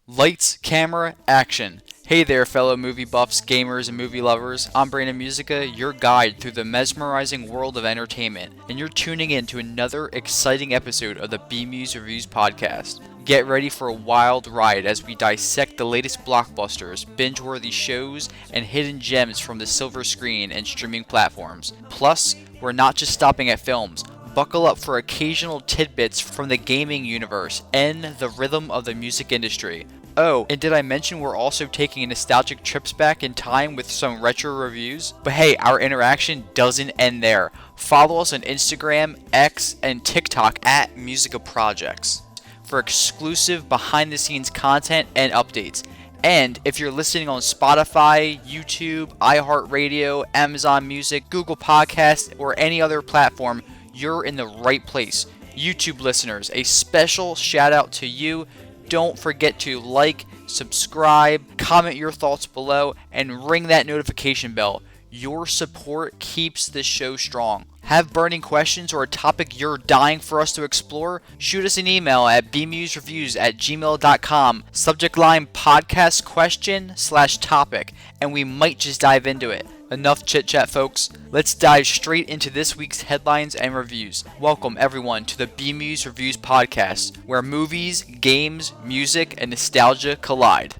Lights, camera, action. Hey there, fellow movie buffs, gamers, and movie lovers. I'm Brandon Musica, your guide through the mesmerizing world of entertainment, and you're tuning in to another exciting episode of the BMuz Reviews podcast. Get ready for a wild ride as we dissect the latest blockbusters, binge-worthy shows, and hidden gems from the silver screen and streaming platforms. Plus, we're not just stopping at films. Buckle up for occasional tidbits from the gaming universe and the rhythm of the music industry. Oh, and did I mention we're also taking nostalgic trips back in time with some retro reviews? But hey, our interaction doesn't end there. Follow us on Instagram, X, and TikTok at Musica Projects for exclusive behind-the-scenes content and updates. And if you're listening on Spotify, YouTube, iHeartRadio, Amazon Music, Google Podcasts, or any other platform, you're in the right place. YouTube listeners, a special shout out to you. Don't forget to like, subscribe, comment your thoughts below, and ring that notification bell. Your support keeps this show strong. Have burning questions or a topic you're dying for us to explore? Shoot us an email at bmuzreviews@gmail.com. Subject line podcast question/topic, and we might just dive into it. Enough chit chat, folks. Let's dive straight into this week's headlines and reviews. Welcome everyone to the BMuz Reviews podcast, where movies, games, music, and nostalgia collide.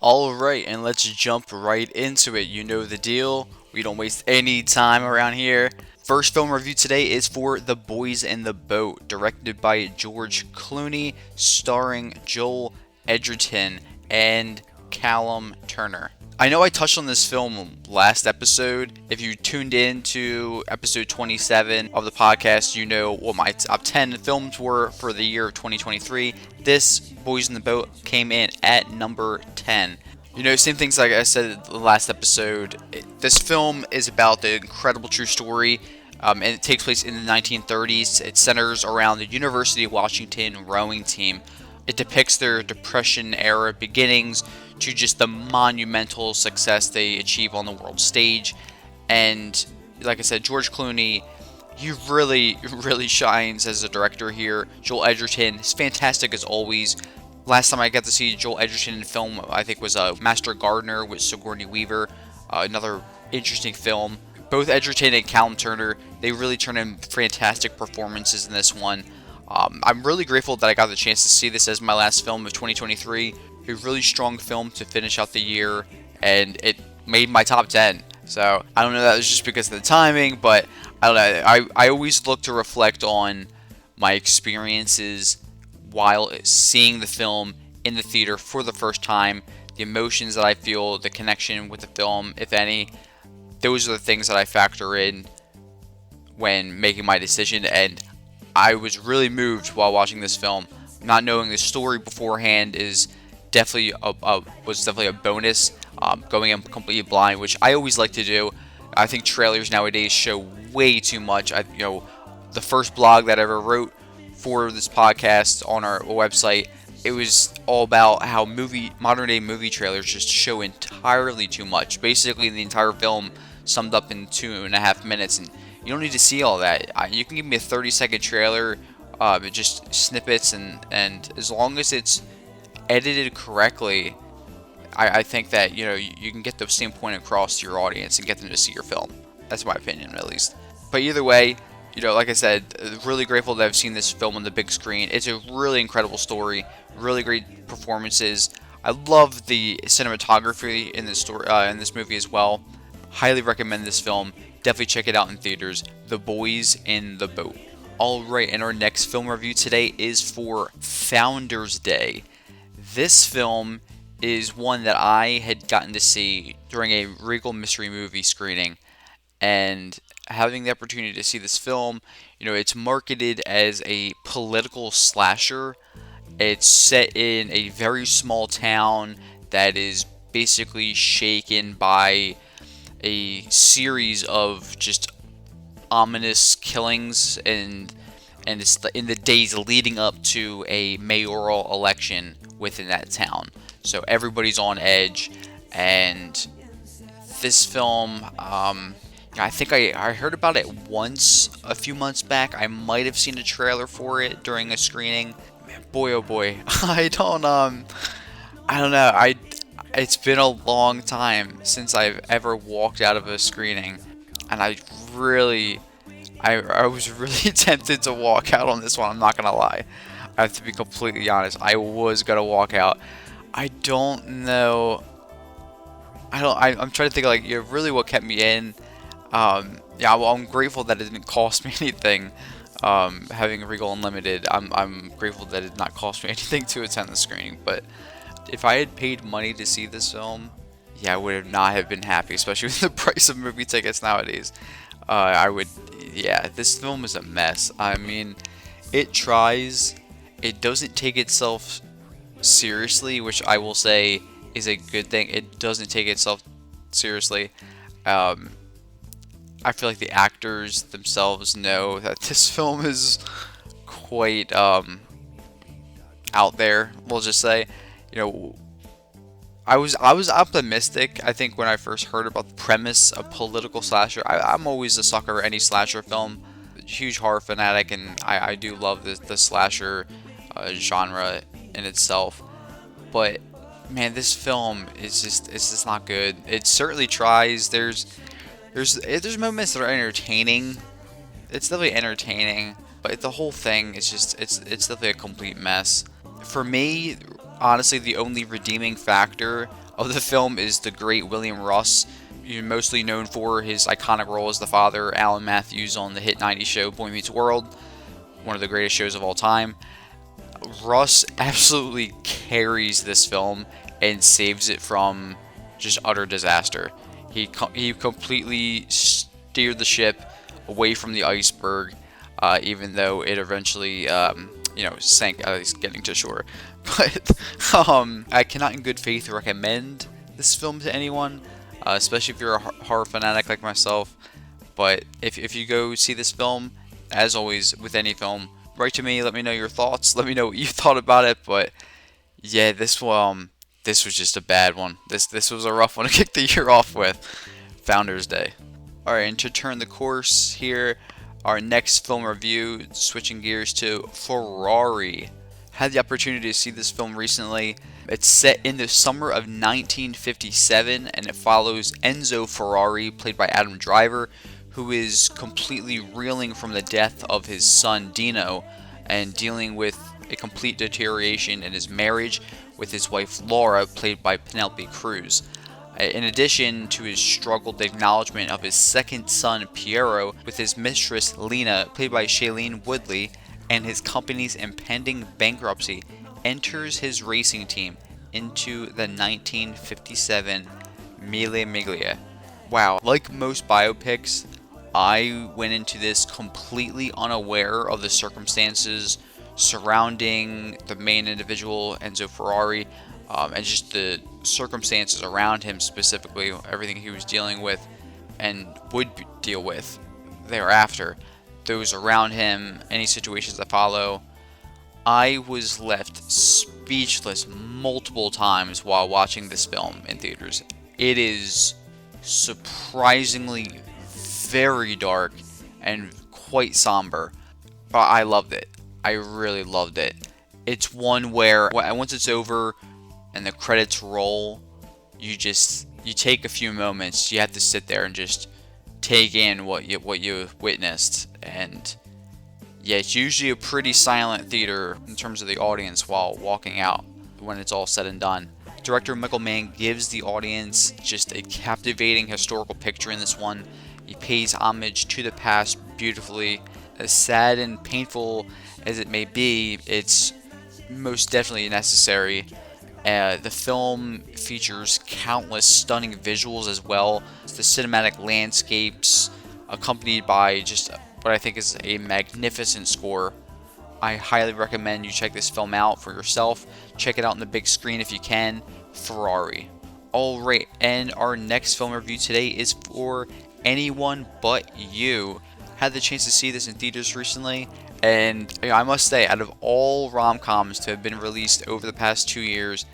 Alright, and let's jump right into it. You know the deal. We don't waste any time around here. First film review today is for The Boys in the Boat, directed by George Clooney, starring Joel Edgerton and Callum Turner. I know I touched on this film last episode. If you tuned in to episode 27 of the podcast, you know what my top 10 films were for the year of 2023. This, Boys in the Boat, came in at number 10. You know, same things like I said in the last episode. This film is about the incredible true story, and it takes place in the 1930s. It centers around the University of Washington rowing team. It depicts their Depression-era beginnings to just the monumental success they achieve on the world stage. And like I said, George Clooney, he really shines as a director here. Joel Edgerton is fantastic as always. Last time I got to see Joel Edgerton in film, I think, was Master Gardener with Sigourney Weaver. Another interesting film. Both Edgerton and Callum Turner, they really turn in fantastic performances in this one. I'm really grateful that I got the chance to see this as my last film of 2023. A really strong film to finish out the year, and it made my top 10. So I don't know if that was just because of the timing, but I don't know. I always look to reflect on my experiences while seeing the film in the theater for the first time, the emotions that I feel, the connection with the film, if any. Those are the things that I factor in when making my decision, and I was really moved while watching this film. Not knowing the story beforehand was definitely a bonus. Going in completely blind, which I always like to do. I think trailers nowadays show way too much. The first blog that I ever wrote for this podcast on our website, it was all about how modern day movie trailers just show entirely too much. Basically, the entire film summed up in 2.5 minutes, and you don't need to see all that. You can give me a 30-second trailer, just snippets, and as long as it's edited correctly, I think that you can get the same point across to your audience and get them to see your film. That's my opinion, at least. But either way, like I said, really grateful that I've seen this film on the big screen. It's a really incredible story, really great performances. I love the cinematography in this movie as well. Highly recommend this film. Definitely check it out in theaters. The Boys in the Boat. Alright, and our next film review today is for Founders Day. This film is one that I had gotten to see during a Regal Mystery Movie screening, and having the opportunity to see this film, it's marketed as a political slasher. It's set in a very small town that is basically shaken by a series of just ominous killings, and it's in the days leading up to a mayoral election within that town. So everybody's on edge, and this film, I think I heard about it once a few months back. I might have seen a trailer for it during a screening. Man, boy, oh boy, I don't know. It's been a long time since I've ever walked out of a screening, and I was really tempted to walk out on this one. I'm not gonna lie. I have to be completely honest. I was gonna walk out. I don't know. I'm trying to think, like, really what kept me in. Yeah, well, I'm grateful that it didn't cost me anything. Having Regal Unlimited, I'm grateful that it did not cost me anything to attend the screening. But if I had paid money to see this film, yeah, I would have not have been happy, especially with the price of movie tickets nowadays. Yeah, this film is a mess. I mean, it tries, it doesn't take itself seriously, which I will say is a good thing. It doesn't take itself seriously. I feel like the actors themselves know that this film is quite out there. We'll just say, you know, I was optimistic. I think when I first heard about the premise of political slasher, I'm always a sucker for any slasher film. Huge horror fanatic, and I do love the slasher genre in itself. But man, this film is just not good. It certainly tries. There's moments that are entertaining. It's definitely entertaining, but the whole thing is just it's definitely a complete mess. For me, honestly, the only redeeming factor of the film is the great William Russ. You're mostly known for his iconic role as the father, Alan Matthews, on the hit '90s show Boy Meets World, one of the greatest shows of all time. Russ absolutely carries this film and saves it from just utter disaster. He completely steered the ship away from the iceberg, even though it eventually, sank at least getting to shore. But I cannot in good faith recommend this film to anyone, especially if you're a horror fanatic like myself. But if you go see this film, as always with any film, write to me, let me know your thoughts, let me know what you thought about it. But yeah, this was just a bad one. This was a rough one to kick the year off with. Founders Day. Alright, and to turn the course here, our next film review, switching gears to Ferrari. Had the opportunity to see this film recently. It's set in the summer of 1957, and it follows Enzo Ferrari, played by Adam Driver, who is completely reeling from the death of his son Dino and dealing with a complete deterioration in his marriage with his wife Laura, played by Penelope Cruz. In addition to his struggled acknowledgement of his second son Piero with his mistress Lena, played by Shailene Woodley, and his company's impending bankruptcy, enters his racing team into the 1957 Mille Miglia. Wow, like most biopics, I went into this completely unaware of the circumstances surrounding the main individual, Enzo Ferrari, and just the circumstances around him, specifically everything he was dealing with and would deal with thereafter, those around him, any situations that follow. I was left speechless multiple times while watching this film in theaters. It is surprisingly very dark and quite somber, but I loved it. I really loved it. It's one where once it's over and the credits roll, you take a few moments. You have to sit there and just take in what you witnessed. And yeah, it's usually a pretty silent theater in terms of the audience while walking out when it's all said and done. Director Michael Mann gives the audience just a captivating historical picture in this one. He pays homage to the past beautifully. As sad and painful as it may be, it's most definitely necessary. The film features countless stunning visuals as well. The cinematic landscapes, accompanied by just what I think is a magnificent score. I highly recommend you check this film out for yourself. Check it out on the big screen if you can. Ferrari. Alright, and our next film review today is for Anyone But You. Had the chance to see this in theaters recently, And I must say, out of all rom-coms to have been released over the past 2 years,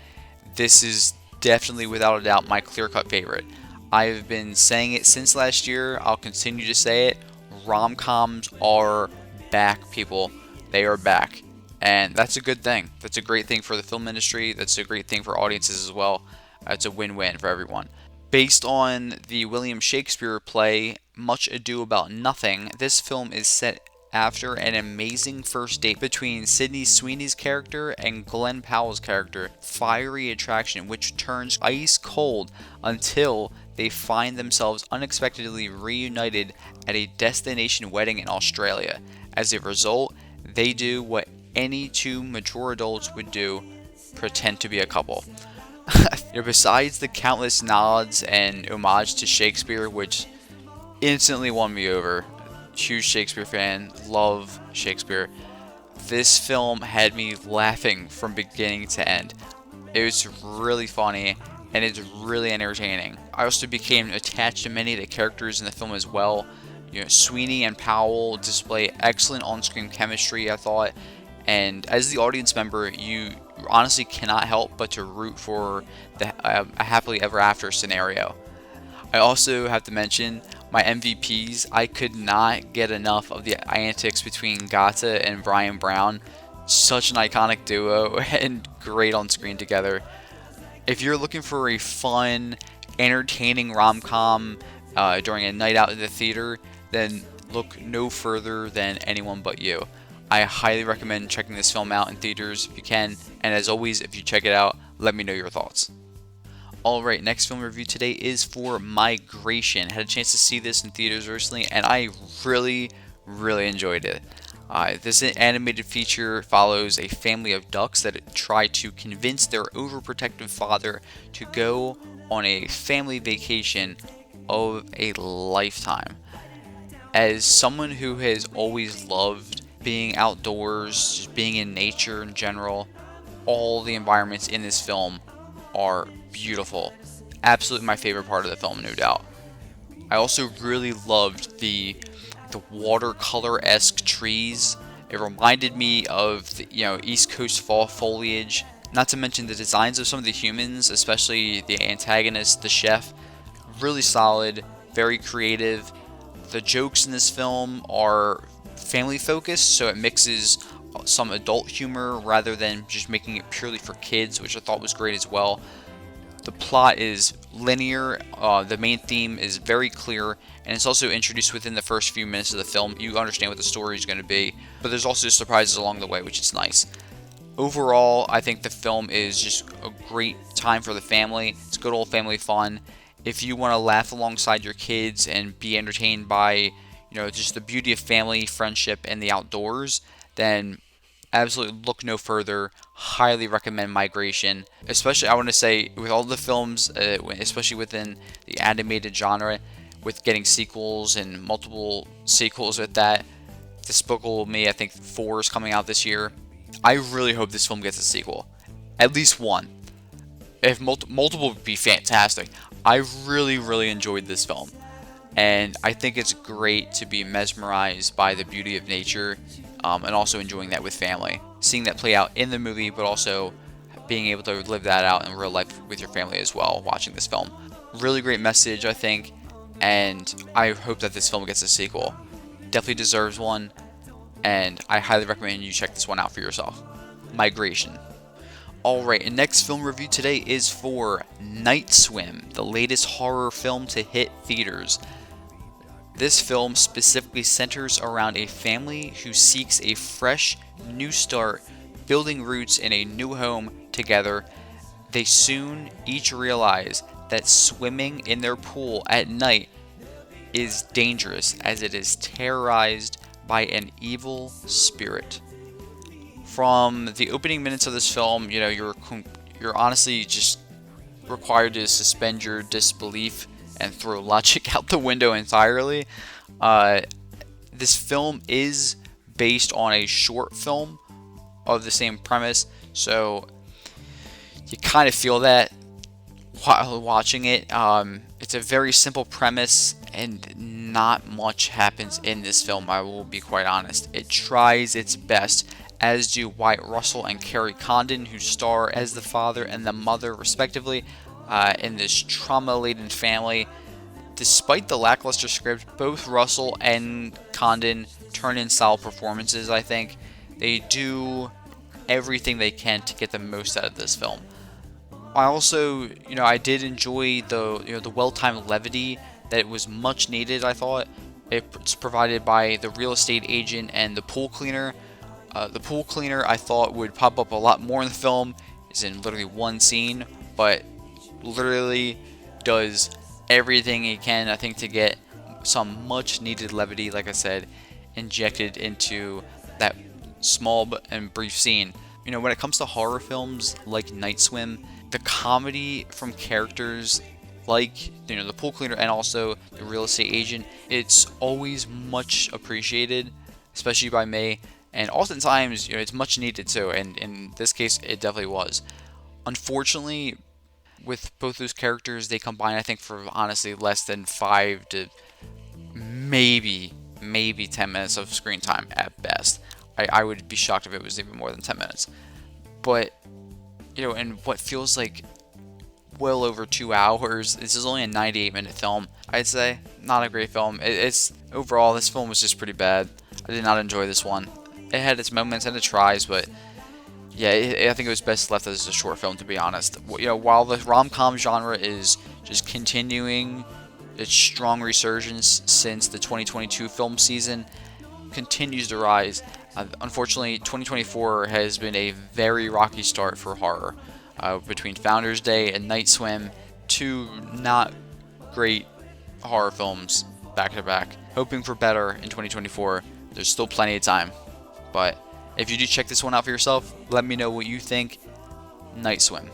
this is definitely, without a doubt, my clear-cut favorite. I've been saying it since last year. I'll continue to say it. Rom-coms are back, people. They are back. And that's a good thing. That's a great thing for the film industry. That's a great thing for audiences as well. It's a win-win for everyone. Based on the William Shakespeare play Much Ado About Nothing, this film is set after an amazing first date between Sydney Sweeney's character and Glenn Powell's character. Fiery attraction which turns ice cold until they find themselves unexpectedly reunited at a destination wedding in Australia. As a result, they do what any two mature adults would do: pretend to be a couple. Besides the countless nods and homage to Shakespeare, which instantly won me over, huge Shakespeare fan, love Shakespeare, this film had me laughing from beginning to end. It was really funny and it's really entertaining. I also became attached to many of the characters in the film as well. Sweeney and Powell display excellent on-screen chemistry, I thought, and as the audience member, you honestly cannot help but to root for a happily ever after scenario. I also have to mention my MVPs. I could not get enough of the antics between Gata and Brian Brown. Such an iconic duo and great on screen together. If you're looking for a fun, entertaining rom-com during a night out in the theater, then look no further than Anyone But You. I highly recommend checking this film out in theaters if you can, and as always, if you check it out, let me know your thoughts. Alright, next film review today is for Migration. Had a chance to see this in theaters recently, and I really enjoyed it. This animated feature follows a family of ducks that try to convince their overprotective father to go on a family vacation of a lifetime. As someone who has always loved being outdoors, just being in nature in general, all the environments in this film are beautiful. Absolutely my favorite part of the film, no doubt. I also really loved the watercolor-esque trees. It reminded me of the, East Coast fall foliage. Not to mention the designs of some of the humans, especially the antagonist, the chef. Really solid, very creative. The jokes in this film are family focused, so it mixes some adult humor rather than just making it purely for kids, which I thought was great as well. The plot is linear, the main theme is very clear, and it's also introduced within the first few minutes of the film. You understand what the story is going to be, but there's also surprises along the way, which is nice. Overall, I think the film is just a great time for the family. It's good old family fun. If you want to laugh alongside your kids and be entertained by, just the beauty of family, friendship, and the outdoors, then absolutely look no further. Highly recommend Migration. Especially, I want to say, with all the films, especially within the animated genre, with getting sequels and multiple sequels with that. Despicable Me, I think 4 is coming out this year. I really hope this film gets a sequel. At least one. If multiple would be fantastic. I really enjoyed this film. And I think it's great to be mesmerized by the beauty of nature, and also enjoying that with family. Seeing that play out in the movie, but also being able to live that out in real life with your family as well, watching this film. Really great message, I think, and I hope that this film gets a sequel. Definitely deserves one, and I highly recommend you check this one out for yourself. Migration. Alright, and next film review today is for Night Swim, the latest horror film to hit theaters. This film specifically centers around a family who seeks a fresh, new start, building roots in a new home together. They soon each realize that swimming in their pool at night is dangerous, as it is terrorized by an evil spirit. From the opening minutes of this film, you're honestly just required to suspend your disbelief and throw logic out the window entirely. This film is based on a short film of the same premise, so you kind of feel that while watching it. It's a very simple premise and not much happens in this film, I will be quite honest. It tries its best, as do Wyatt Russell and Kerry Condon, who star as the father and the mother, respectively, in this trauma-laden family. Despite the lackluster script, both Russell and Condon turn in solid performances, I think. They do everything they can to get the most out of this film. I also, I did enjoy the well-timed levity that was much needed, I thought. It's provided by the real estate agent and the pool cleaner. The pool cleaner, I thought, would pop up a lot more in the film. Is in literally one scene, but literally does everything he can, I think, to get some much needed levity, like I said, injected into that small and brief scene. When it comes to horror films like Night Swim, the comedy from characters like the pool cleaner and also the real estate agent, it's always much appreciated, especially by me, and oftentimes it's much needed too, and in this case it definitely was. Unfortunately, with both those characters, they combine, I think, for honestly less than 5 to maybe 10 minutes of screen time at best. I would be shocked if it was even more than 10 minutes. But, in what feels like well over 2 hours, this is only a 98-minute film, I'd say. Not a great film. Overall, this film was just pretty bad. I did not enjoy this one. It had its moments and its tries, but yeah, I think it was best left as a short film, to be honest. While the rom-com genre is just continuing its strong resurgence since the 2022 film season continues to rise, unfortunately, 2024 has been a very rocky start for horror. Between Founders Day and Night Swim, 2 not great horror films back to back. Hoping for better in 2024. There's still plenty of time, but if you do check this one out for yourself, let me know what you think. Night Swim.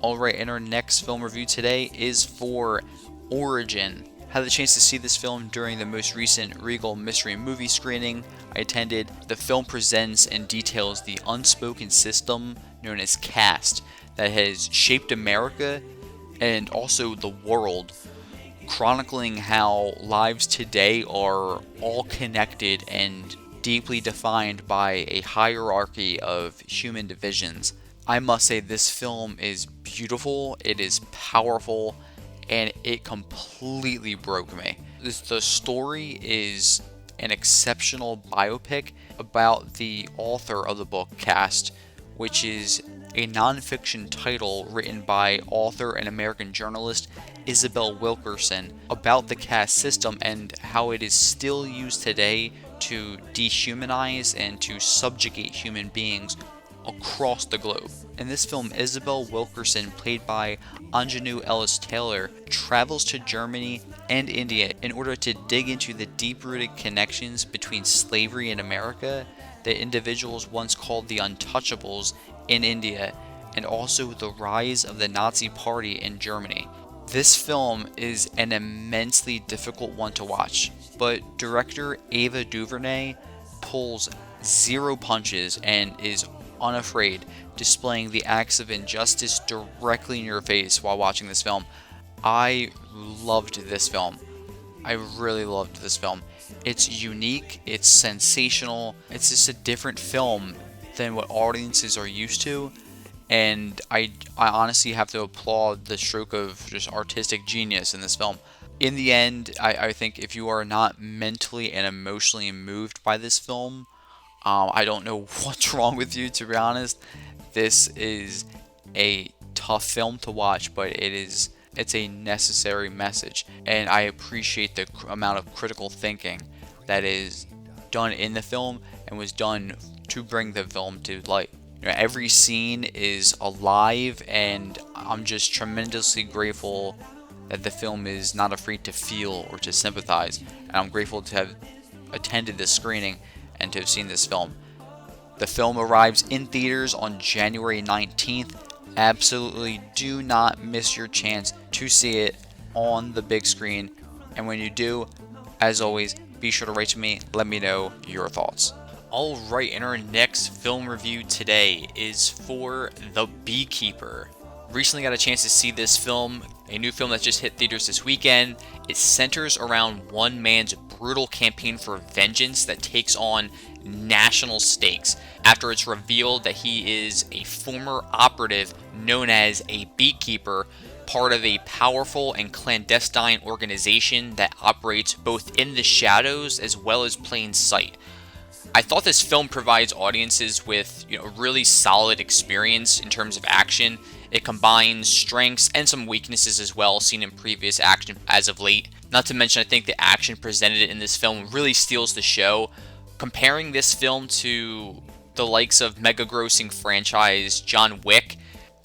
Alright, and our next film review today is for Origin. Had the chance to see this film during the most recent Regal Mystery Movie screening I attended. The film presents and details the unspoken system known as caste that has shaped America and also the world, chronicling how lives today are all connected and deeply defined by a hierarchy of human divisions. I must say, this film is beautiful, it is powerful, and it completely broke me. The story is an exceptional biopic about the author of the book Caste, which is a nonfiction title written by author and American journalist Isabel Wilkerson about the caste system and how it is still used today to dehumanize and to subjugate human beings across the globe. In this film, Isabel Wilkerson, played by Anjanou Ellis-Taylor, travels to Germany and India in order to dig into the deep-rooted connections between slavery in America, the individuals once called the Untouchables in India, and also the rise of the Nazi Party in Germany. This film is an immensely difficult one to watch, but director Ava DuVernay pulls zero punches and is unafraid, displaying the acts of injustice directly in your face while watching this film. I loved this film. I really loved this film. It's unique, it's sensational, it's just a different film than what audiences are used to, and I honestly have to applaud the stroke of just artistic genius in this film. In the end, I think if you are not mentally and emotionally moved by this film, I don't know what's wrong with you, to be honest. This is a tough film to watch, but it's a necessary message, and I appreciate the amount of critical thinking that is done in the film and was done to bring the film to light. Every scene is alive, and I'm just tremendously grateful that the film is not afraid to feel or to sympathize, and I'm grateful to have attended this screening and to have seen this film. The film arrives in theaters on January 19th. Absolutely do not miss your chance to see it on the big screen, and when you do, as always, be sure to write to me, let me know your thoughts. Alright, and our next film review today is for The Beekeeper. Recently got a chance to see this film, a new film that just hit theaters this weekend. It centers around one man's brutal campaign for vengeance that takes on national stakes after it's revealed that he is a former operative known as a Beekeeper, part of a powerful and clandestine organization that operates both in the shadows as well as plain sight. I thought this film provides audiences with a really solid experience in terms of action. It combines strengths and some weaknesses as well, seen in previous action as of late. Not to mention, I think the action presented in this film really steals the show. Comparing this film to the likes of mega-grossing franchise John Wick,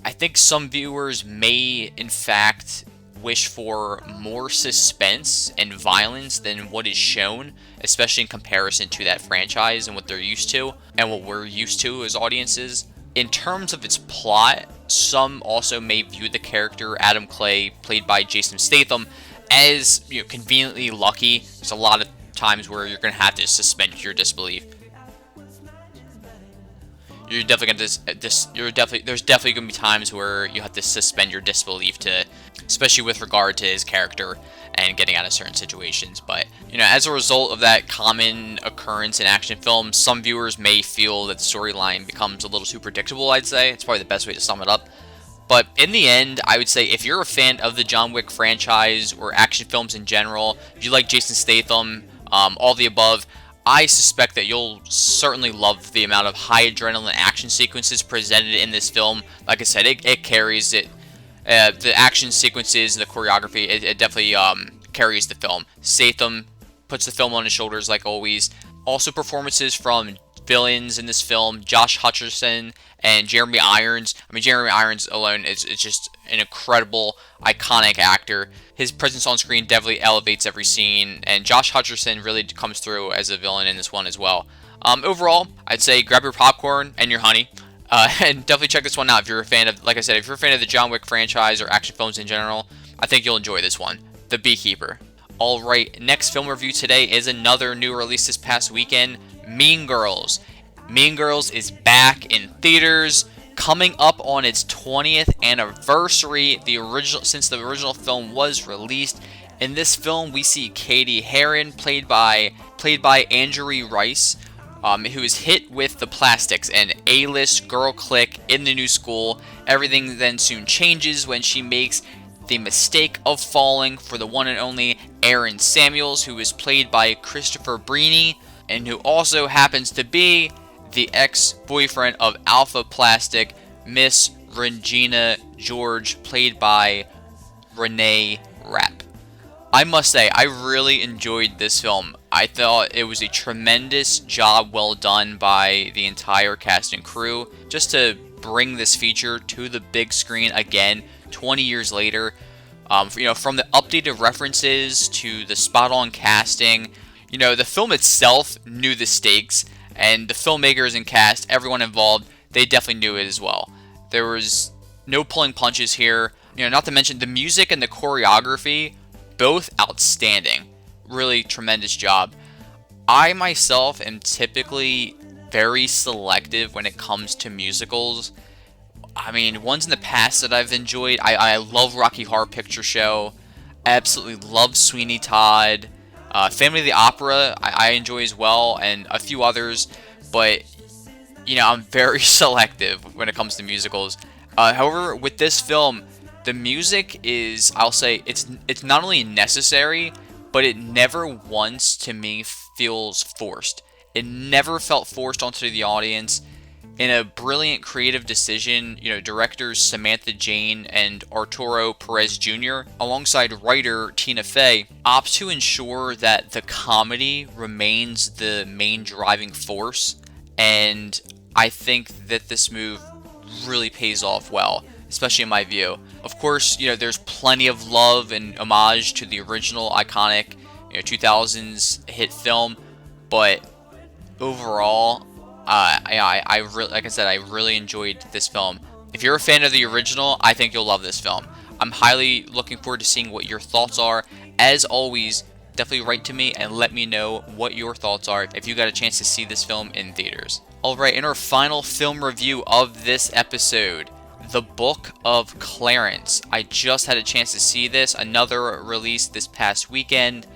I think some viewers may, in fact, wish for more suspense and violence than what is shown, especially in comparison to that franchise and what they're used to, and what we're used to as audiences. In terms of its plot, some also may view the character Adam Clay, played by Jason Statham, as conveniently lucky. There's a lot of times where you're going to have to suspend your disbelief. You're definitely going to there's definitely going to be times where you have to suspend your disbelief to, especially with regard to his character and getting out of certain situations. But as a result of that common occurrence in action films, some viewers may feel that the storyline becomes a little too predictable. I'd say it's probably the best way to sum it up. But in the end, I would say if you're a fan of the John Wick franchise or action films in general, if you like Jason Statham, all the above, I suspect that you'll certainly love the amount of high adrenaline action sequences presented in this film. Like I said, it carries it. The action sequences, the choreography, it definitely carries the film. Statham puts the film on his shoulders like always. Also performances from villains in this film, Josh Hutcherson and Jeremy Irons. I mean, Jeremy Irons alone is just an incredible, iconic actor. His presence on screen definitely elevates every scene, and Josh Hutcherson really comes through as a villain in this one as well. Overall, I'd say grab your popcorn and your honey, and definitely check this one out if you're a fan of, like I said, if you're a fan of the John Wick franchise or action films in general. I think you'll enjoy this one, The Beekeeper. Alright, next film review today is another new release this past weekend, Mean Girls. Mean Girls is back in theaters, coming up on its 20th anniversary since the original film was released. In this film, we see Katie Heron, played by Anjali Rice, who is hit with the plastics, an A-list girl clique in the new school. Everything then soon changes when she makes the mistake of falling for the one and only Aaron Samuels, who is played by Christopher Brini, and who also happens to be the ex-boyfriend of Alpha Plastic, Miss Regina George, played by Renee Rapp. I must say, I really enjoyed this film. I thought it was a tremendous job well done by the entire cast and crew, just to bring this feature to the big screen again, 20 years later. From the updated references to the spot-on casting, the film itself knew the stakes, and the filmmakers and cast, everyone involved, they definitely knew it as well. There was no pulling punches here. Not to mention the music and the choreography, both outstanding. Really tremendous job. I myself am typically very selective when it comes to musicals. I mean, ones in the past that I've enjoyed, I love Rocky Horror Picture Show. I absolutely love Sweeney Todd. Family of the Opera, I enjoy as well, and a few others, but, I'm very selective when it comes to musicals. However, with this film, the music is, I'll say, it's not only necessary, but it never once, to me, feels forced. It never felt forced onto the audience. In a brilliant creative decision, directors Samantha Jane and Arturo Perez Jr., alongside writer Tina Fey, opt to ensure that the comedy remains the main driving force, and I think that this move really pays off well, especially in my view. Of course, there's plenty of love and homage to the original iconic 2000s hit film, but overall, I really, like I said, I really enjoyed this film. If you're a fan of the original, I think you'll love this film. I'm highly looking forward to seeing what your thoughts are. As always, definitely write to me and let me know what your thoughts are if you got a chance to see this film in theaters. Alright, in our final film review of this episode, The Book of Clarence. I just had a chance to see this, another release this past weekend.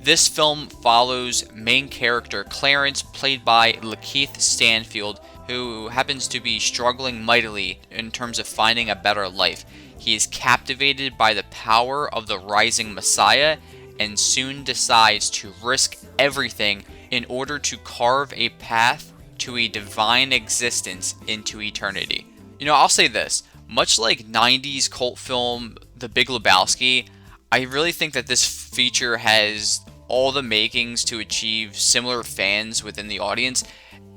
This film follows main character Clarence, played by Lakeith Stanfield, who happens to be struggling mightily in terms of finding a better life. He is captivated by the power of the rising Messiah and soon decides to risk everything in order to carve a path to a divine existence into eternity. I'll say this, much like 90s cult film The Big Lebowski, I really think that this feature has all the makings to achieve similar fans within the audience.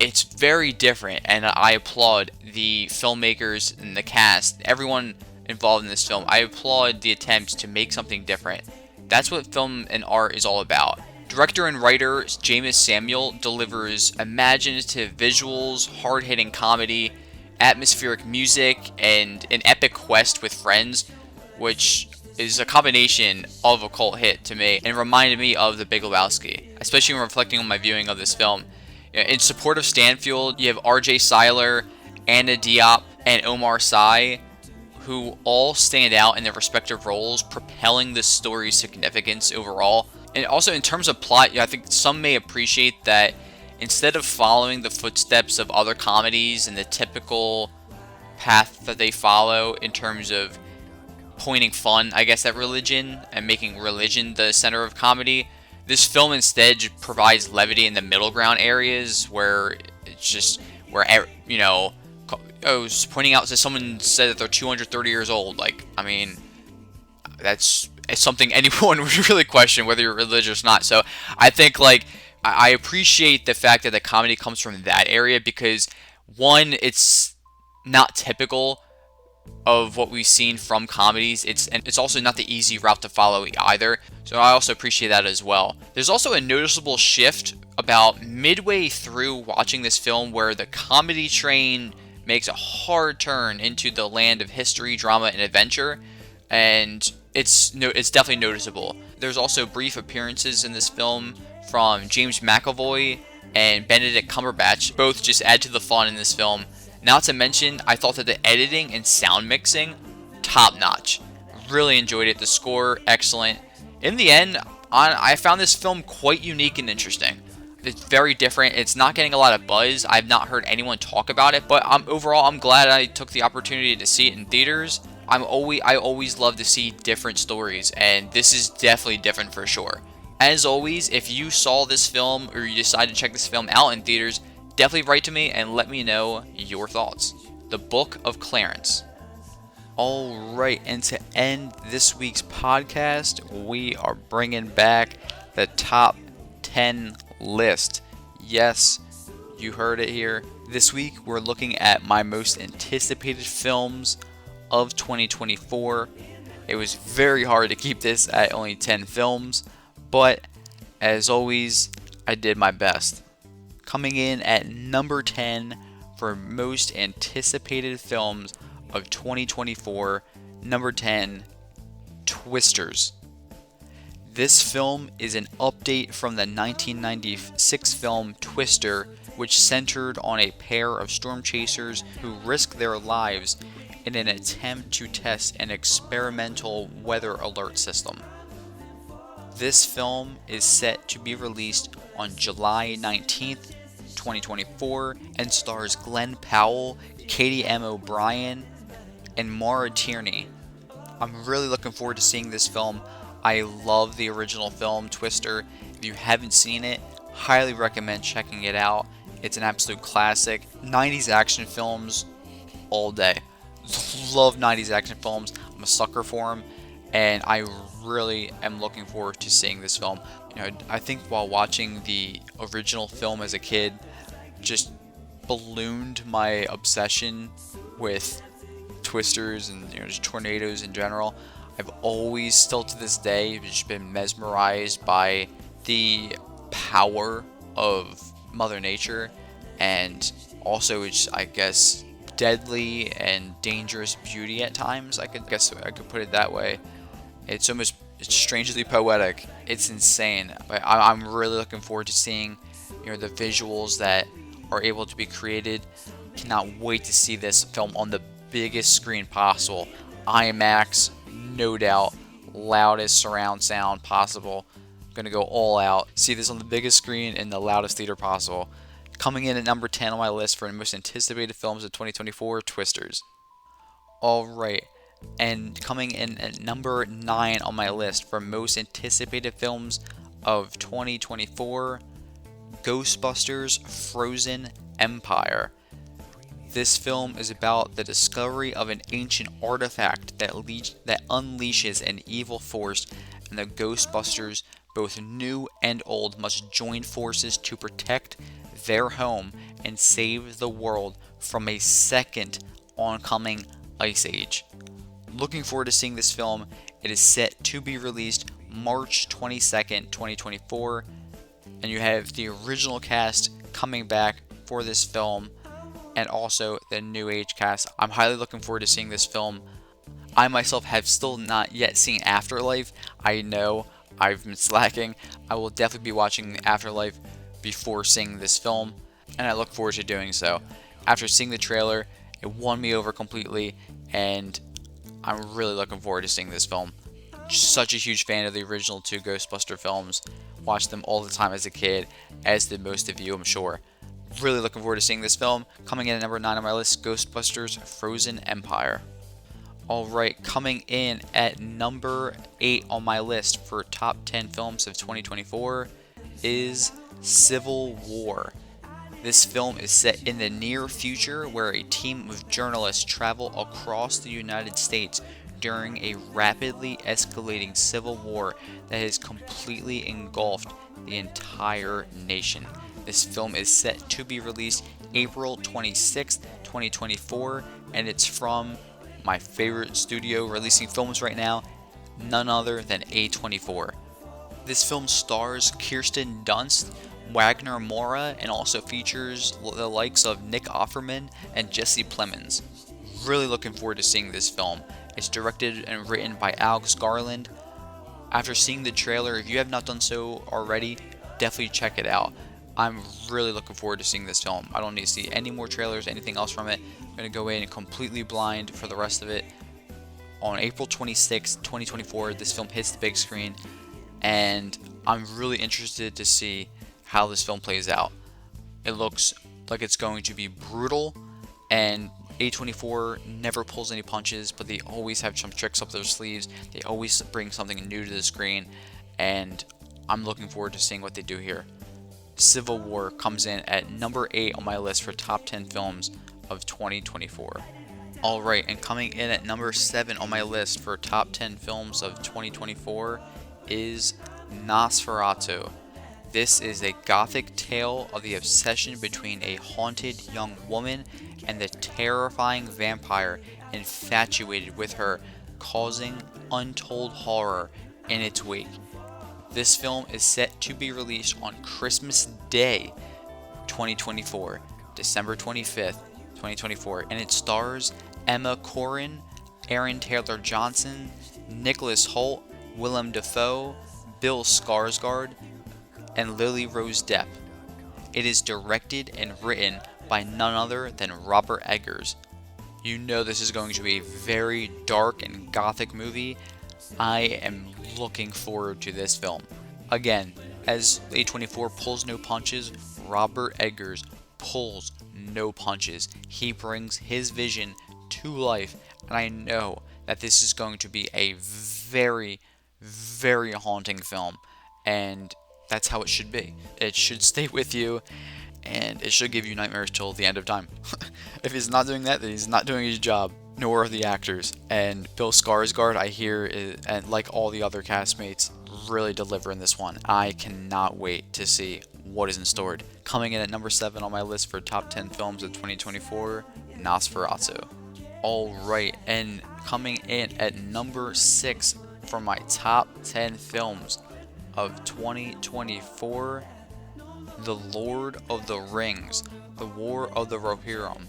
It's very different, and I applaud the filmmakers and the cast, everyone involved in this film. I applaud the attempts to make something different. That's what film and art is all about. Director and writer James Samuel delivers imaginative visuals, hard-hitting comedy, atmospheric music, and an epic quest with friends, which is a combination of a cult hit to me and reminded me of The Big Lebowski, especially when reflecting on my viewing of this film. In support of Stanfield, you have R.J. Cyler, Anna Diop, and Omar Sy, who all stand out in their respective roles, propelling the story's significance overall. And also in terms of plot, I think some may appreciate that instead of following the footsteps of other comedies and the typical path that they follow in terms of pointing fun, I guess, at religion and making religion the center of comedy, this film instead provides levity in the middle ground areas where it's just where, I was pointing out that someone said that they're 230 years old. It's something anyone would really question whether you're religious or not. So I think I appreciate the fact that the comedy comes from that area because, one, it's not typical of what we've seen from comedies. It's also not the easy route to follow either. So I also appreciate that as well. There's also a noticeable shift about midway through watching this film where the comedy train makes a hard turn into the land of history, drama, and adventure, and it's definitely noticeable. There's also brief appearances in this film from James McAvoy and Benedict Cumberbatch. Both just add to the fun in this film. Not to mention, I thought that the editing and sound mixing, top notch. Really enjoyed it. The score, excellent. In the end, I found this film quite unique and interesting. It's very different. It's not getting a lot of buzz. I've not heard anyone talk about it, but overall, I'm glad I took the opportunity to see it in theaters. I always love to see different stories, and this is definitely different for sure. As always, if you saw this film or you decided to check this film out in theaters, definitely write to me and let me know your thoughts. The Book of Clarence. Alright, and to end this week's podcast, we are bringing back the top 10 list. Yes, you heard it here. This week, we're looking at my most anticipated films of 2024. It was very hard to keep this at only 10 films, but as always, I did my best. Coming in at number 10 for most anticipated films of 2024, number 10, Twisters. This film is an update from the 1996 film Twister, which centered on a pair of storm chasers who risk their lives in an attempt to test an experimental weather alert system. This film is set to be released on July 19th, 2024, and stars Glenn Powell, Katie M. O'Brien, and Maura Tierney. I'm really looking forward to seeing this film. I love the original film, Twister. If you haven't seen it, highly recommend checking it out. It's an absolute classic. 90s action films all day. Love 90s action films. I'm a sucker for them, and I really am looking forward to seeing this film. I think while watching the original film as a kid, just ballooned my obsession with twisters and just tornadoes in general. I've always, still to this day, just been mesmerized by the power of Mother Nature, and also its, I guess, deadly and dangerous beauty at times. I could put it that way. It's strangely poetic. It's insane. But I'm really looking forward to seeing, the visuals that are able to be created. Cannot wait to see this film on the biggest screen possible. IMAX, no doubt, loudest surround sound possible. Gonna go all out. See this on the biggest screen in the loudest theater possible. Coming in at number 10 on my list for the most anticipated films of 2024, Twisters. Alright, and coming in at number 9 on my list for most anticipated films of 2024, Ghostbusters Frozen Empire. This film is about the discovery of an ancient artifact that unleashes an evil force, and the Ghostbusters, both new and old, must join forces to protect their home and save the world from a second oncoming ice age. Looking forward to seeing this film. It is set to be released March 22nd, 2024, and you have the original cast coming back for this film, and also the new age cast. I'm highly looking forward to seeing this film. I myself have still not yet seen Afterlife. I know I've been slacking. I will definitely be watching Afterlife before seeing this film, and I look forward to doing so. After seeing the trailer, it won me over completely, and I'm really looking forward to seeing this film. Such a huge fan of the original two Ghostbuster films. Watched them all the time as a kid, as did most of you, I'm sure. Really looking forward to seeing this film. Coming in at number 9 on my list, Ghostbusters Frozen Empire. Alright, coming in at number 8 on my list for top 10 films of 2024 is Civil War. This film is set in the near future, where a team of journalists travel across the United States during a rapidly escalating civil war that has completely engulfed the entire nation. This film is set to be released April 26th, 2024, and it's from my favorite studio releasing films right now, none other than A24. This film stars Kirsten Dunst, Wagner Moura, and also features the likes of Nick Offerman and Jesse Plemons. Really looking forward to seeing this film. It's directed and written by Alex Garland. After seeing the trailer, if you have not done so already, definitely check it out. I'm really looking forward to seeing this film. I don't need to see any more trailers, anything else from it. I'm going to go in completely blind for the rest of it. On April 26, 2024, this film hits the big screen, and I'm really interested to see how this film plays out. It looks like it's going to be brutal, and A24 never pulls any punches, but they always have some tricks up their sleeves. They always bring something new to the screen, and I'm looking forward to seeing what they do here. Civil War comes in at number 8 on my list for top 10 films of 2024. Alright, and coming in at number 7 on my list for top 10 films of 2024 is Nosferatu. This is a gothic tale of the obsession between a haunted young woman and the terrifying vampire infatuated with her, causing untold horror in its wake. This film is set to be released on Christmas Day 2024, December 25th, 2024, and it stars Emma Corrin, Aaron Taylor Johnson, Nicholas Hoult, Willem Dafoe, Bill Skarsgård, and Lily Rose Depp. It is directed and written by none other than Robert Eggers. You know this is going to be a very dark and gothic movie. I am looking forward to this film. Again, as A24 pulls no punches, Robert Eggers pulls no punches. He brings his vision to life, and I know that this is going to be a very, very haunting film, and that's how it should be. It should stay with you, and it should give you nightmares till the end of time. If he's not doing that, then he's not doing his job. Nor are the actors. And Bill Skarsgård, I hear, and like all the other castmates, really deliver in this one. I cannot wait to see what is in store. Coming in at number 7 on my list for top 10 films of 2024, Nosferatu. Alright, and coming in at number 6 for my top 10 films of 2024, The Lord of the Rings, The War of the Rohirrim.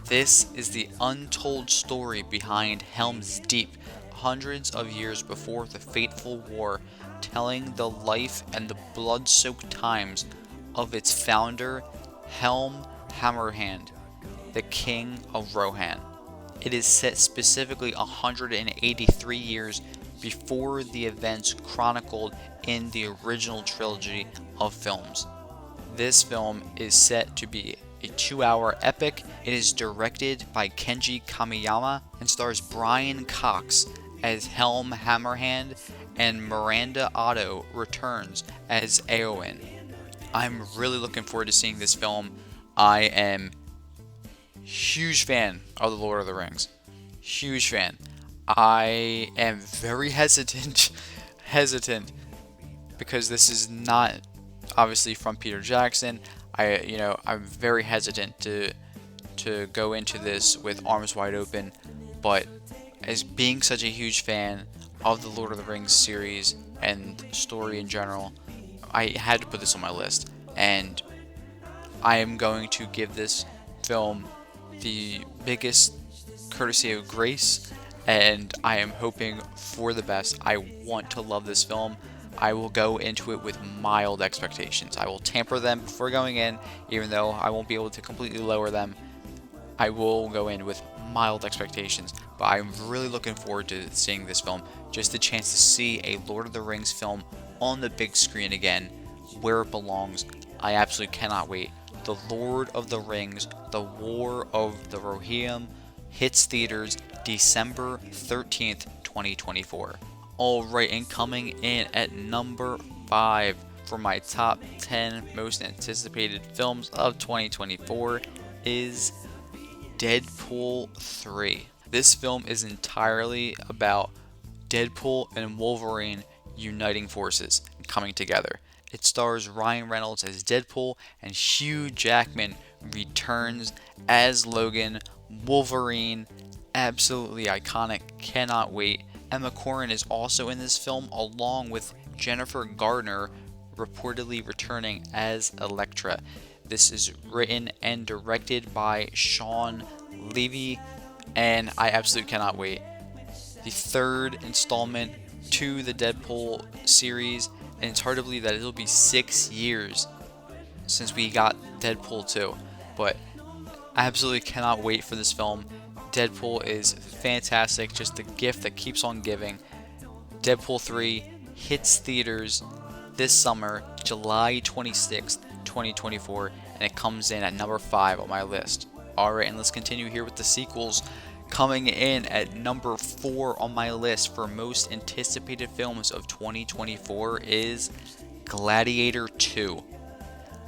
This is the untold story behind Helm's Deep, hundreds of years before the fateful war, telling the life and the blood-soaked times of its founder, Helm Hammerhand, the King of Rohan. It is set specifically 183 years before the events chronicled in the original trilogy of films. This film is set to be a 2-hour epic. It is directed by Kenji Kamiyama and stars Brian Cox as Helm Hammerhand, and Miranda Otto returns as Eowyn. I'm really looking forward to seeing this film. I am huge fan of The Lord of the Rings. Huge fan. I am very hesitant because this is not obviously from Peter Jackson. I'm very hesitant to go into this with arms wide open, but as being such a huge fan of the Lord of the Rings series and story in general, I had to put this on my list, and I am going to give this film the biggest courtesy of grace, and I am hoping for the best. I want to love this film. I will go into it with mild expectations. I will temper them before going in, even though I won't be able to completely lower them. I will go in with mild expectations, but I'm really looking forward to seeing this film. Just the chance to see a Lord of the Rings film on the big screen again, where it belongs. I absolutely cannot wait. The Lord of the Rings, The War of the Rohirrim, hits theaters December 13th, 2024. Alright, and coming in at number 5 for my top 10 most anticipated films of 2024 is Deadpool 3. This film is entirely about Deadpool and Wolverine uniting forces and coming together. It stars Ryan Reynolds as Deadpool, and Hugh Jackman returns as Logan. Wolverine, absolutely iconic, cannot wait. Emma Corrin is also in this film, along with Jennifer Gardner reportedly returning as Elektra. This is written and directed by Sean Levy, and I absolutely cannot wait. The third installment to the Deadpool series, and it's hard to believe that it'll be 6 years since we got Deadpool 2, but I absolutely cannot wait for this film. Deadpool is fantastic, just the gift that keeps on giving. Deadpool 3 hits theaters this summer, July 26th, 2024, and it comes in at number 5 on my list. Alright, and let's continue here with the sequels. Coming in at number 4 on my list for most anticipated films of 2024 is Gladiator 2.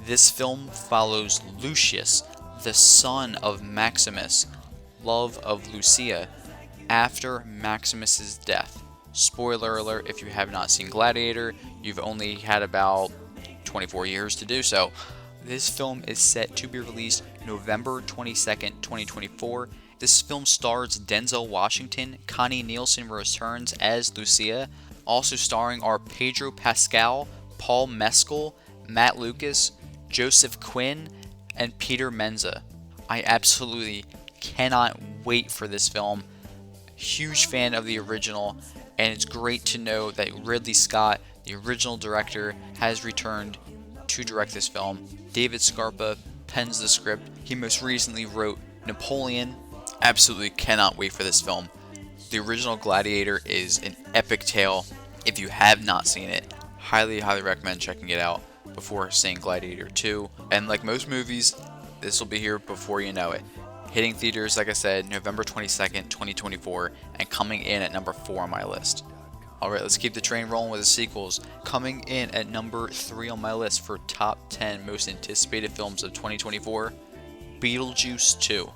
This film follows Lucius, the son of Maximus, love of Lucia, after Maximus's death. Spoiler alert, if you have not seen Gladiator, you've only had about 24 years to do so. This film is set to be released November 22nd, 2024. This film stars Denzel Washington. Connie Nielsen returns as Lucia. Also starring are Pedro Pascal, Paul Mescal, Matt Lucas, Joseph Quinn, and Peter Menza. I absolutely cannot wait for this film. Huge fan of the original, and it's great to know that Ridley Scott, the original director, has returned to direct this film. David Scarpa pens the script. He most recently wrote Napoleon. Absolutely cannot wait for this film. The original Gladiator is an epic tale. If you have not seen it, highly recommend checking it out before seeing Gladiator 2. And like most movies, this will be here before you know it. Hitting theaters, like I said, November 22nd, 2024, and coming in at number 4 on my list. Alright, let's keep the train rolling with the sequels. Coming in at number 3 on my list for top 10 most anticipated films of 2024, Beetlejuice 2.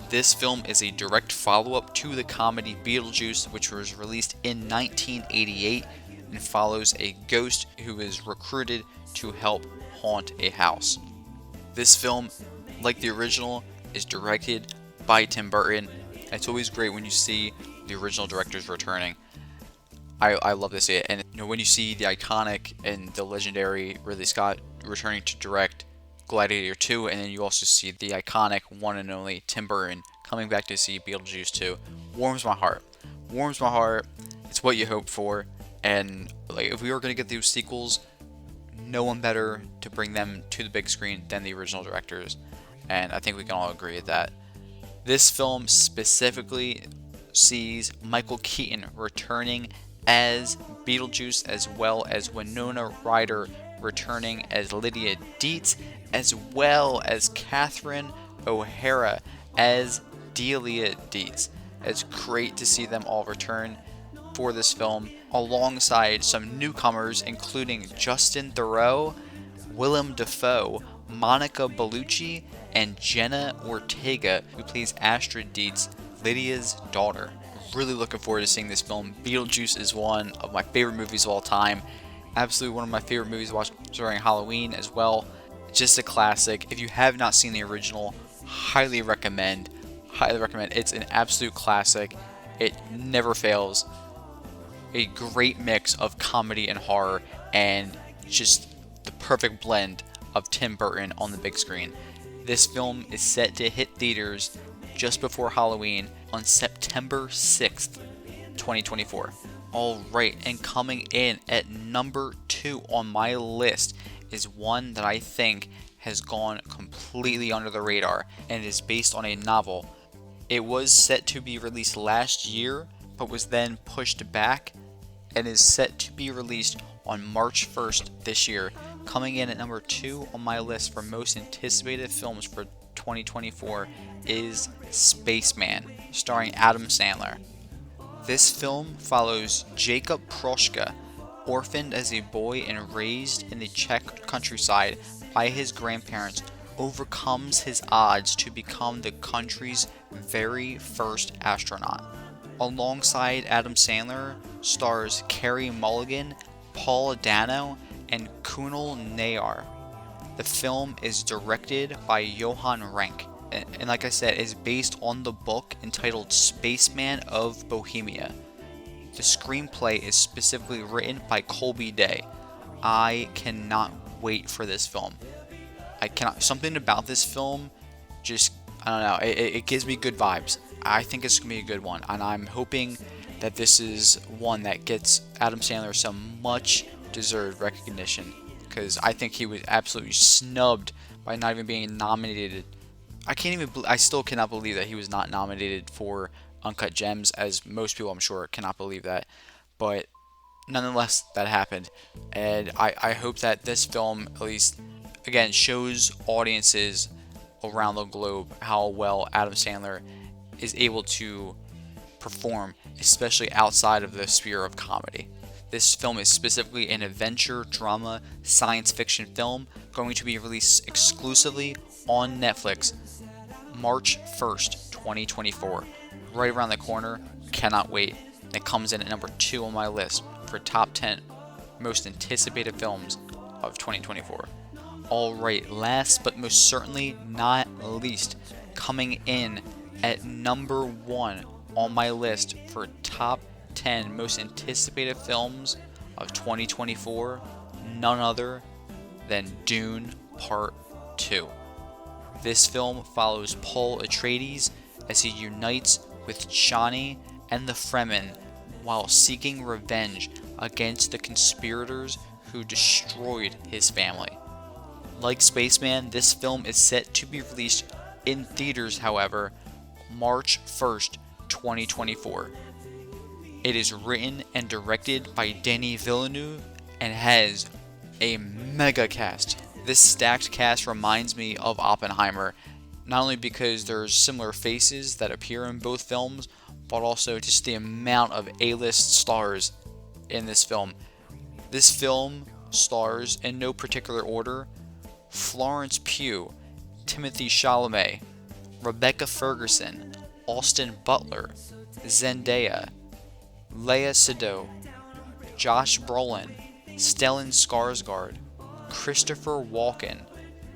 This film is a direct follow-up to the comedy Beetlejuice, which was released in 1988 and follows a ghost who is recruited to help haunt a house. This film, like the original, is directed by Tim Burton. It's always great when you see the original directors returning. I love to see it. And when you see the iconic and the legendary Ridley Scott returning to direct Gladiator 2, and then you also see the iconic one and only Tim Burton coming back to see Beetlejuice 2, warms my heart. Warms my heart. It's what you hope for. And if we were going to get these sequels, no one better to bring them to the big screen than the original directors. And I think we can all agree with that. This film specifically sees Michael Keaton returning as Beetlejuice, as well as Winona Ryder returning as Lydia Dietz, as well as Catherine O'Hara as Delia Dietz. It's great to see them all return for this film, alongside some newcomers including Justin Theroux, Willem Dafoe, Monica Bellucci, and Jenna Ortega, who plays Astrid Dietz, Lydia's daughter. Really looking forward to seeing this film. Beetlejuice is one of my favorite movies of all time. Absolutely one of my favorite movies to watch during Halloween as well. Just a classic. If you have not seen the original, highly recommend. Highly recommend. It's an absolute classic. It never fails. A great mix of comedy and horror, and just the perfect blend of Tim Burton on the big screen. This film is set to hit theaters just before Halloween on September 6th, 2024. Alright, and coming in at number 2 on my list is one that I think has gone completely under the radar, and is based on a novel. It was set to be released last year, but was then pushed back, and is set to be released on March 1st this year. Coming in at number 2 on my list for most anticipated films for 2024 is Spaceman, starring Adam Sandler. This film follows Jacob Proshka, orphaned as a boy and raised in the Czech countryside by his grandparents, overcomes his odds to become the country's very first astronaut. Alongside Adam Sandler stars Carey Mulligan, Paul Dano, and Kunal Nayar. The film is directed by Johan Renck, and like I said, is based on the book entitled Spaceman of Bohemia. The screenplay is specifically written by Colby Day. I cannot wait for this film. Something about this film just, I don't know, it gives me good vibes. I think it's going to be a good one, and I'm hoping that this is one that gets Adam Sandler some much deserved recognition, because I think he was absolutely snubbed by not even being nominated. I still cannot believe that he was not nominated for Uncut Gems, as most people, I'm sure, cannot believe that. But nonetheless, that happened, and I hope that this film, at least, again, shows audiences around the globe how well Adam Sandler is able to perform, especially outside of the sphere of comedy. This film is specifically an adventure, drama, science fiction film, going to be released exclusively on Netflix March 1st, 2024. Right around the corner. Cannot wait. It comes in at number 2 on my list for top 10 most anticipated films of 2024. Alright, last but most certainly not least, coming in at number 1 on my list for top 10 most anticipated films of 2024, none other than Dune Part 2. This film follows Paul Atreides as he unites with Chani and the Fremen while seeking revenge against the conspirators who destroyed his family. Like Spaceman, this film is set to be released in theaters, however, March 1st, 2024. It is written and directed by Denis Villeneuve and has a mega cast. This stacked cast reminds me of Oppenheimer, not only because there's similar faces that appear in both films, but also just the amount of A-list stars in this film. This film stars, in no particular order, Florence Pugh, Timothée Chalamet, Rebecca Ferguson, Austin Butler, Zendaya, Lea Seydoux, Josh Brolin, Stellan Skarsgård, Christopher Walken,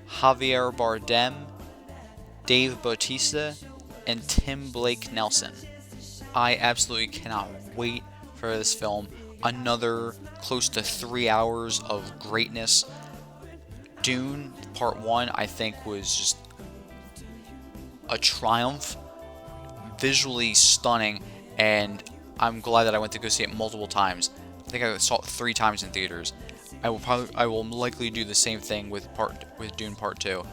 Javier Bardem, Dave Bautista, and Tim Blake Nelson. I absolutely cannot wait for this film. Another close to 3 hours of greatness. Dune Part 1, I think, was just a triumph. Visually stunning, and I'm glad that I went to go see it multiple times. I think I saw it 3 times in theaters. I will likely do the same thing with Dune Part 2.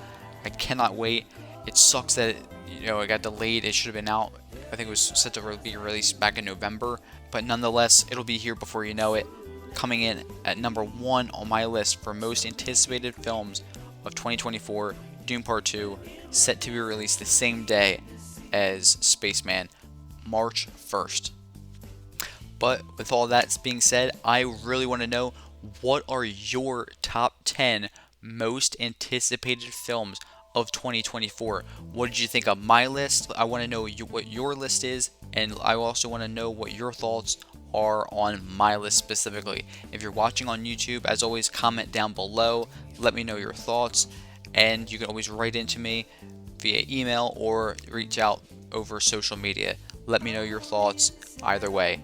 I cannot wait. It sucks that it got delayed. It should have been out. I think it was set to be released back in November, but nonetheless, it'll be here before you know it. Coming in at number 1 on my list for most anticipated films of 2024, Dune Part 2, set to be released the same day as Spaceman, March 1st. But with all that being said, I really want to know, what are your top 10 most anticipated films of 2024? What did you think of my list? I want to know what your list is, and I also want to know what your thoughts are on my list specifically. If you're watching on YouTube, as always, comment down below. Let me know your thoughts, and you can always write into me via email or reach out over social media. Let me know your thoughts either way.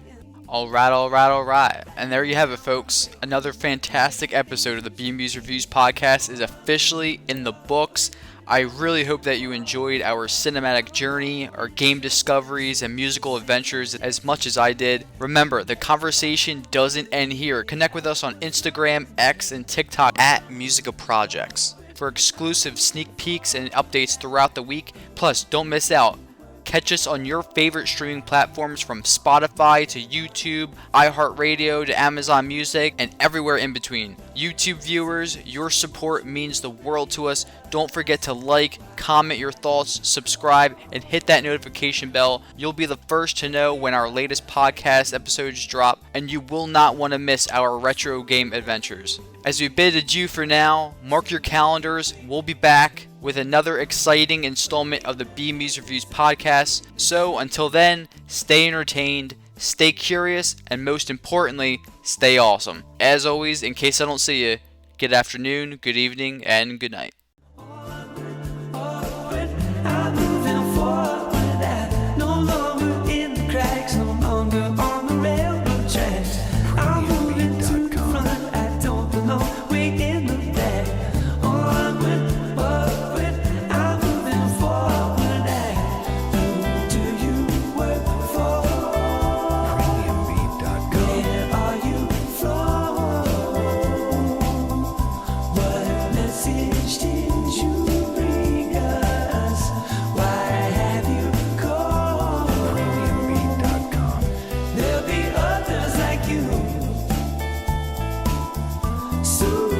Alright. And there you have it, folks. Another fantastic episode of the BMuz Reviews podcast is officially in the books. I really hope that you enjoyed our cinematic journey, our game discoveries, and musical adventures as much as I did. Remember, the conversation doesn't end here. Connect with us on Instagram, X, and TikTok at Musica Projects for exclusive sneak peeks and updates throughout the week. Plus, don't miss out. Catch us on your favorite streaming platforms, from Spotify to YouTube, iHeartRadio to Amazon Music, and everywhere in between. YouTube viewers, your support means the world to us. Don't forget to like, comment your thoughts, subscribe, and hit that notification bell. You'll be the first to know when our latest podcast episodes drop, and you will not want to miss our retro game adventures. As we bid adieu for now, mark your calendars. We'll be back with another exciting installment of the BMuz Reviews podcast. So until then, stay entertained, stay curious, and most importantly, stay awesome. As always, in case I don't see you, good afternoon, good evening, and good night. Soon